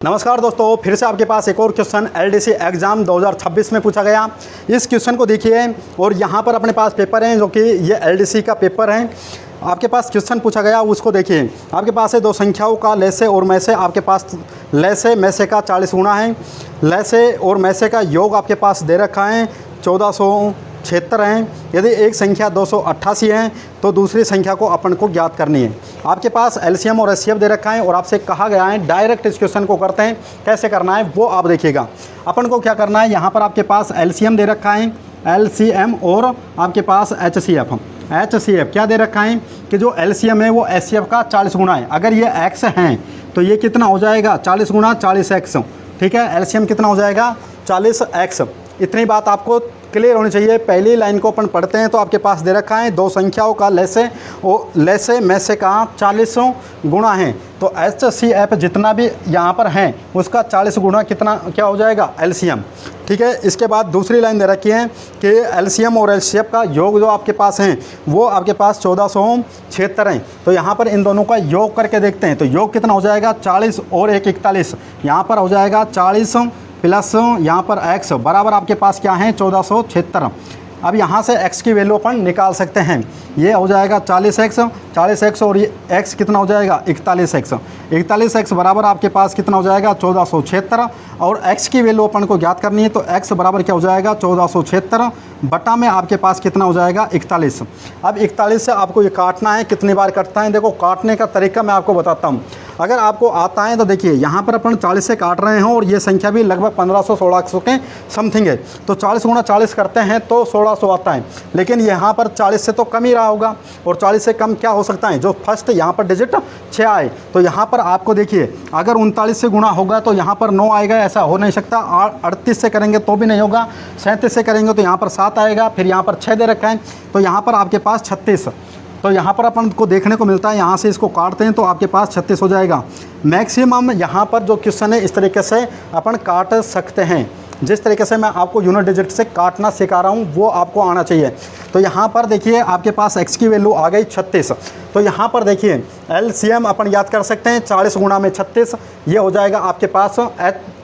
नमस्कार दोस्तों, फिर से आपके पास एक और क्वेश्चन एलडीसी एग्ज़ाम 2026 में पूछा गया। इस क्वेश्चन को देखिए और यहाँ पर अपने पास पेपर हैं जो कि ये एलडीसी का पेपर है। आपके पास क्वेश्चन पूछा गया उसको देखिए। आपके पास है दो संख्याओं का लैसे और मैसे। आपके पास लैसे मैसे का 40 गुना है। लैसे और मैसे का योग आपके पास दे रखा है 1476 हैं। यदि एक संख्या 288 है तो दूसरी संख्या को अपन को ज्ञात करनी है। आपके पास एलसीएम और एचसीएफ दे रखा है और आपसे कहा गया है डायरेक्ट इस क्वेश्चन को करते हैं। कैसे करना है वो आप देखिएगा। अपन को क्या करना है, यहाँ पर आपके पास एलसीएम दे रखा है, एलसीएम और आपके पास एचसीएफ। एचसीएफ क्या दे रखा है कि जो एलसीएम है वो एचसीएफ का 40 गुना है। अगर ये एक्स हैं तो ये कितना हो जाएगा 40 गुना 40x। ठीक है, एलसीएम कितना हो जाएगा 40x। इतनी बात आपको क्लियर होनी चाहिए। पहली लाइन को अपन पढ़ते हैं तो आपके पास दे रखा है दो संख्याओं का लैसे और लैसे मैसे का 40 गुना है। तो एचसीएफ जितना भी यहाँ पर है उसका 40 गुना कितना क्या हो जाएगा एलसीएम। ठीक है, इसके बाद दूसरी लाइन दे रखी है कि एलसीएम और एचसीएफ का योग जो आपके पास है वो आपके पास 1476 है। तो यहाँ पर इन दोनों का योग करके देखते हैं। तो योग कितना हो जाएगा 40 और 1 41। यहाँ पर हो जाएगा 40 प्लस यहाँ पर x बराबर आपके पास क्या है 1476। अब यहाँ से x की वैल्यू अपन निकाल सकते हैं। ये हो जाएगा 40x और ये x कितना हो जाएगा 41x। 41x बराबर आपके पास कितना हो जाएगा 1476 और x की वैल्यू अपन को ज्ञात करनी है। तो x बराबर क्या हो जाएगा 1476 बटा में आपके पास कितना हो जाएगा 41। अब 41 से आपको ये काटना है। कितनी बार कटता है देखो, काटने का तरीका मैं आपको बताता हूँ। अगर आपको आता है तो देखिए यहाँ पर अपन 40 से काट रहे हैं और ये संख्या भी लगभग 1500-1600 के समथिंग है। तो 40 गुणा 40 करते हैं तो 1600 आता है। लेकिन यहाँ पर 40 से तो कम ही रहा होगा और 40 से कम क्या हो सकता है, जो फर्स्ट यहाँ पर डिजिट 6 आए। तो यहाँ पर आपको देखिए अगर 39 से गुणा होगा तो यहाँ पर 9 आएगा, ऐसा हो नहीं सकता। 38 से करेंगे तो भी नहीं होगा। 37 से करेंगे तो यहाँ पर 7 आएगा। फिर यहाँ पर 6 दे रखा है तो यहाँ पर आपके पास 36। तो यहाँ पर अपन को देखने को मिलता है, यहाँ से इसको काटते हैं तो आपके पास 36 हो जाएगा। मैक्सिमम यहाँ पर जो क्वेश्चन है इस तरीके से अपन काट सकते हैं। जिस तरीके से मैं आपको यूनिट डिजिट से काटना सिखा रहा हूँ वो आपको आना चाहिए। तो यहाँ पर देखिए आपके पास x की वैल्यू आ गई 36। तो यहाँ पर देखिए एलसीएम अपन याद कर सकते हैं 40 गुणा में 36। ये हो जाएगा आपके पास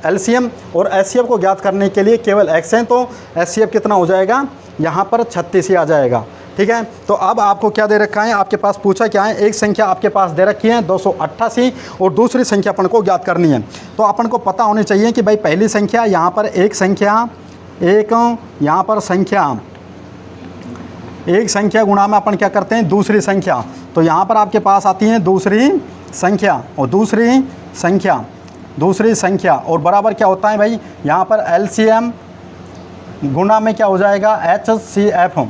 एलसीएम और एचसीएफ को ज्ञात करने के लिए केवल x है तो एचसीएफ कितना हो जाएगा यहाँ पर 36 ही आ जाएगा। ठीक है, तो अब आपको क्या दे रखा है, आपके पास पूछा क्या है, एक संख्या आपके पास दे रखी है 288 और दूसरी संख्या अपन को ज्ञात करनी है। तो अपन को पता होनी चाहिए कि भाई पहली संख्या यहाँ पर एक यहाँ पर संख्या एक संख्या गुणा में अपन क्या करते हैं दूसरी संख्या। तो यहाँ पर आपके पास आती है दूसरी संख्या और दूसरी संख्या और बराबर क्या होता है भाई, यहाँ पर एलसीएम गुणा में क्या हो जाएगा एचसीएफ।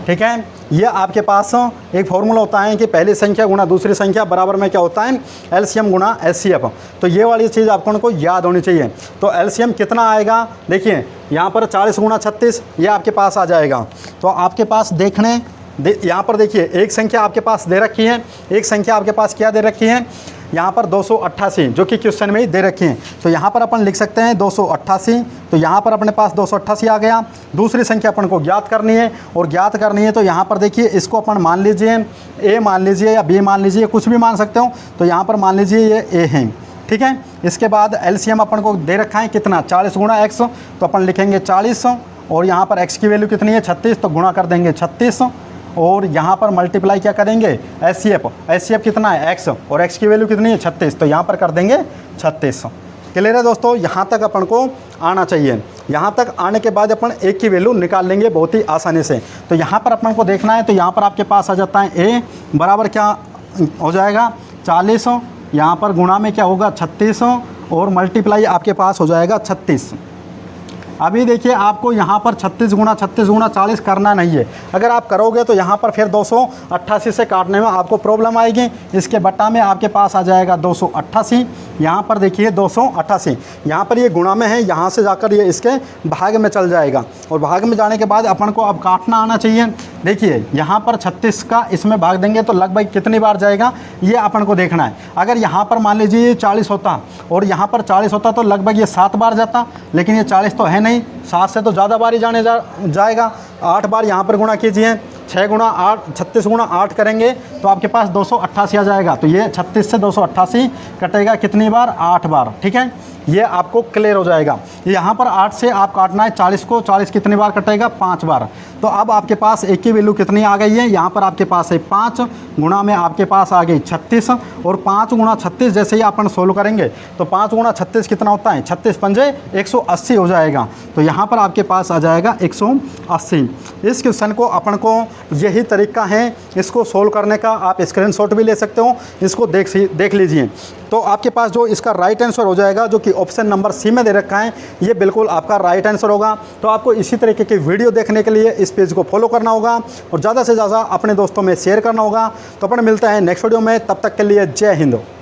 ठीक है, ये आपके पास एक फॉर्मूला होता है कि पहली संख्या गुणा दूसरी संख्या बराबर में क्या होता है एलसीएम गुणा एचसीएफ। तो ये वाली चीज़ आपको याद होनी चाहिए। तो एलसीएम कितना आएगा देखिए, यहाँ पर 40 गुणा 36 ये आपके पास आ जाएगा। तो आपके पास यहाँ पर देखिए एक संख्या आपके पास दे रखी है, एक संख्या आपके पास क्या दे रखी है यहाँ पर 288 जो कि क्वेश्चन में ही दे रखी हैं। तो यहाँ पर अपन लिख सकते हैं 288। तो यहाँ पर अपने पास 288 आ गया। दूसरी संख्या अपन को ज्ञात करनी है और ज्ञात करनी है तो यहाँ पर देखिए इसको अपन मान लीजिए ए मान लीजिए या बी मान लीजिए, कुछ भी मान सकते हो। तो यहाँ पर मान लीजिए ये ए है। ठीक है, इसके बाद एलसीएम अपन को दे रखा है कितना 40 गुणा एक्स। तो अपन लिखेंगे 40 और यहाँ पर एक्स की वैल्यू कितनी है 36 तो गुणा कर देंगे 36 और यहाँ पर मल्टीप्लाई क्या करेंगे एचसीएफ कितना है x और x की वैल्यू कितनी है 36 तो यहाँ पर कर देंगे 36। क्लियर है दोस्तों, यहाँ तक अपन को आना चाहिए। यहाँ तक आने के बाद अपन एक की वैल्यू निकाल लेंगे बहुत ही आसानी से। तो यहाँ पर अपन को देखना है तो यहाँ पर आपके पास आ जाता है a बराबर क्या हो जाएगा 40, यहाँ पर गुणा में क्या होगा 36 और मल्टीप्लाई आपके पास हो जाएगा 36। अभी देखिए आपको यहाँ पर 36 गुणा 40 करना नहीं है। अगर आप करोगे तो यहाँ पर फिर 288 से काटने में आपको प्रॉब्लम आएगी। इसके बट्टा में आपके पास आ जाएगा 288। यहाँ पर देखिए 288 यहाँ पर ये गुणा में है, यहाँ से जाकर ये इसके भाग में चल जाएगा और भाग में जाने के बाद अपन को अब काटना आना चाहिए। देखिए यहाँ पर 36 का इसमें भाग देंगे तो लगभग कितनी बार जाएगा ये अपन को देखना है। अगर यहाँ पर मान लीजिए 40 होता और यहाँ पर 40 होता तो लगभग ये 7 बार जाता, लेकिन ये 40 तो है नहीं, 7 से तो ज़्यादा बार ही जाएगा। 8 बार यहाँ पर गुणा कीजिए 6 गुणा 8, 36 गुणा 8 करेंगे तो आपके पास 288 आ जाएगा। तो ये 36 से 288 कटेगा कितनी बार? 8 बार। ठीक है, ये आपको क्लियर हो जाएगा। यहाँ पर 8 से आप काटना है 40 को, 40 कितनी बार कटेगा? 5 बार। तो अब आपके पास एक की वैल्यू कितनी आ गई है? यहाँ पर आपके पास है 5 गुणा में आपके पास आ गई 36, और 5 गुणा 36 जैसे ही अपन सोल्व करेंगे तो 5 गुणा 36 कितना होता है? 36 पंजे 180 हो जाएगा। तो यहाँ पर आपके पास आ जाएगा 180। इस क्वेश्चन को अपन को यही तरीका है इसको सोल्व करने का। आप स्क्रीनशॉट भी ले सकते हो, इसको देख लीजिए। तो आपके पास जो इसका राइट आंसर हो जाएगा, जो कि ऑप्शन नंबर सी में दे रखा है, ये बिल्कुल आपका राइट आंसर होगा। तो आपको इसी तरीके की वीडियो देखने के लिए इस पेज को फॉलो करना होगा और ज़्यादा से ज़्यादा अपने दोस्तों में शेयर करना होगा। तो अपन मिलते हैं नेक्स्ट वीडियो में, तब तक के लिए जय हिंद।